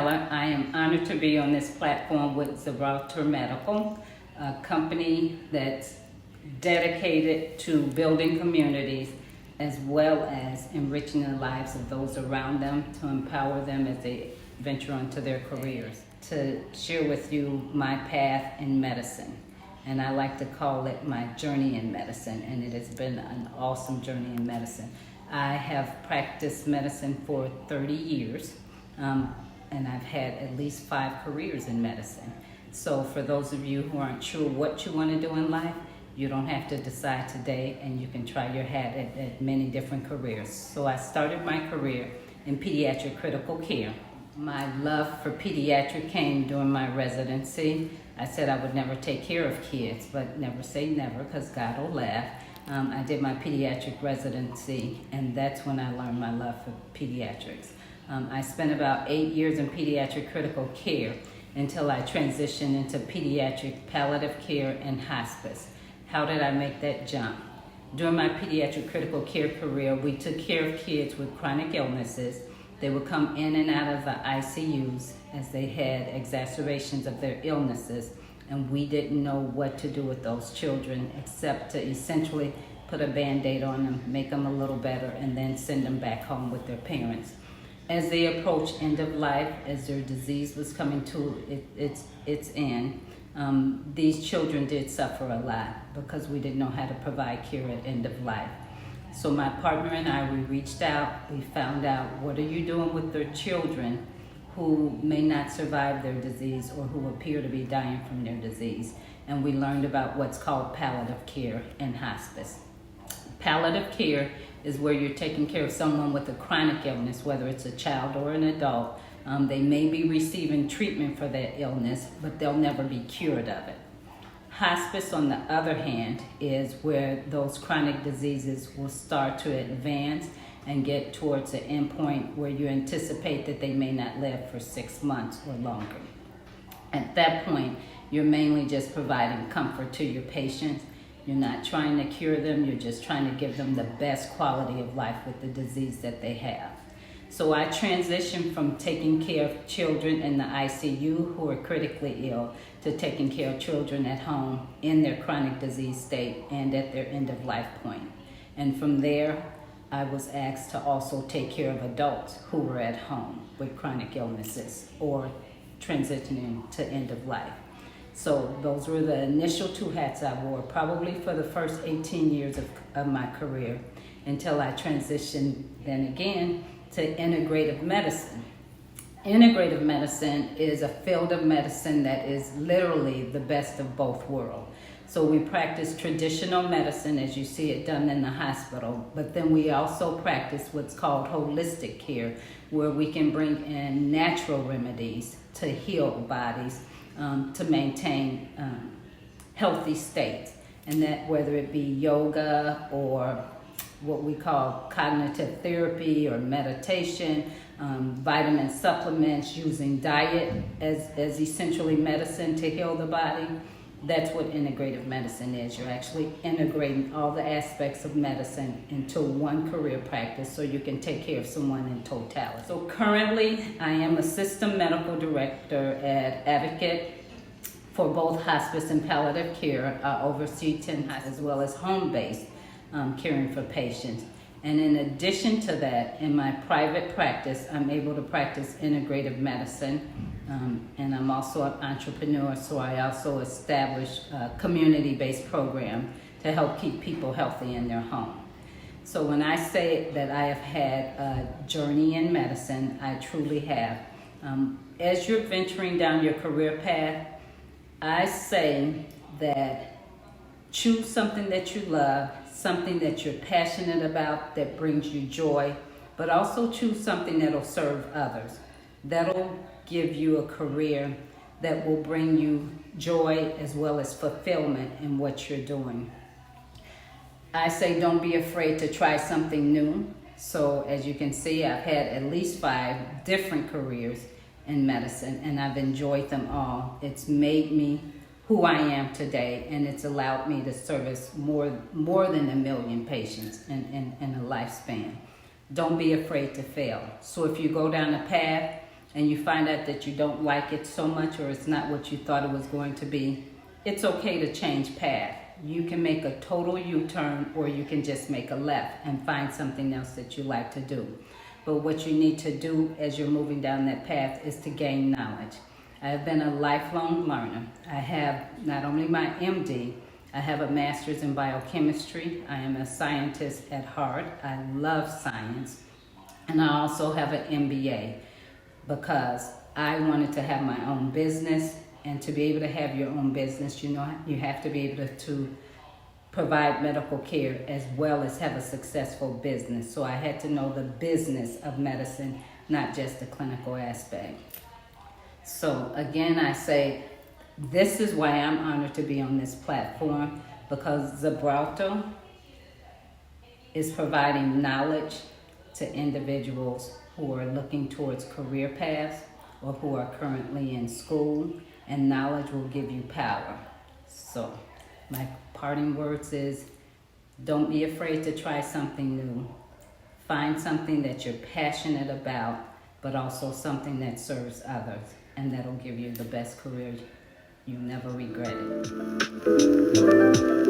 Tyler. I am honored to be on this platform with Zebralter Medical, a company that's dedicated to building communities as well as enriching the lives of those around them to empower them as they venture onto their careers. To share with you my path in medicine, and I like to call it my journey in medicine, and it has been an awesome journey in medicine. I have practiced medicine for 30 years, and I've had at least 5 careers in medicine. So for those of you who aren't sure what you want to do in life, you don't have to decide today, and you can try your hat at many different careers. So I started my career in pediatric critical care. My love for pediatric came during my residency. I said I would never take care of kids, but never say never, because God will laugh. I did my pediatric residency, and that's when I learned my love for pediatrics. I spent about 8 years in pediatric critical care until I transitioned into pediatric palliative care and hospice. How did I make that jump? During my pediatric critical care career, we took care of kids with chronic illnesses. They would come in and out of the ICUs as they had exacerbations of their illnesses, and we didn't know what to do with those children except to essentially put a Band-Aid on them, make them a little better, and then send them back home with their parents. As they approached end of life, as their disease was coming to its end, these children did suffer a lot because we didn't know how to provide care at end of life. So my partner and I, we reached out, we found out what are you doing with their children who may not survive their disease or who appear to be dying from their disease. And we learned about what's called palliative care and hospice. Palliative care is where you're taking care of someone with a chronic illness, whether it's a child or an adult. They may be receiving treatment for that illness, but they'll never be cured of it. Hospice, on the other hand, is where those chronic diseases will start to advance and get towards the end point where you anticipate that they may not live for 6 months or longer. At that point, you're mainly just providing comfort to your patients. You're not trying to cure them, you're just trying to give them the best quality of life with the disease that they have. So I transitioned from taking care of children in the ICU who are critically ill to taking care of children at home in their chronic disease state and at their end of life point. And from there, I was asked to also take care of adults who were at home with chronic illnesses or transitioning to end of life. So those were the initial 2 hats I wore, probably for the first 18 years of my career, until I transitioned then again to integrative medicine. Integrative medicine is a field of medicine that is literally the best of both worlds. So we practice traditional medicine as you see it done in the hospital, but then we also practice what's called holistic care, where we can bring in natural remedies to heal bodies, to maintain healthy states. And that whether it be yoga or what we call cognitive therapy or meditation, vitamin supplements, using diet as essentially medicine to heal the body. That's what integrative medicine is. You're actually integrating all the aspects of medicine into one career practice so you can take care of someone in totality. So currently, I am Assistant Medical Director at Advocate for both hospice and palliative care. I oversee 10 as well as home-based caring for patients. And in addition to that, in my private practice, I'm able to practice integrative medicine, and I'm also an entrepreneur, so I also establish a community-based program to help keep people healthy in their home. So when I say that I have had a journey in medicine, I truly have. As you're venturing down your career path, I say that choose something that you love, something that you're passionate about, that brings you joy, but also choose something that'll serve others. That'll give you a career that will bring you joy as well as fulfillment in what you're doing. I say don't be afraid to try something new. So as you can see, I've had at least 5 different careers in medicine, and I've enjoyed them all. It's made me who I am today, and it's allowed me to service more than 1 million patients in a lifespan. Don't be afraid to fail. So if you go down a path and you find out that you don't like it so much or it's not what you thought it was going to be, it's okay to change path. You can make a total U-turn, or you can just make a left and find something else that you like to do. But what you need to do as you're moving down that path is to gain knowledge. I have been a lifelong learner. I have not only my MD, I have a master's in biochemistry. I am a scientist at heart. I love science. And I also have an MBA because I wanted to have my own business. And to be able to have your own business, you know, you have to be able to provide medical care as well as have a successful business. So I had to know the business of medicine, not just the clinical aspect. So again, I say, this is why I'm honored to be on this platform, because Zebralter is providing knowledge to individuals who are looking towards career paths or who are currently in school, and knowledge will give you power. So my parting words is, don't be afraid to try something new. Find something that you're passionate about, but also something that serves others, and that'll give you the best career. You never regret it.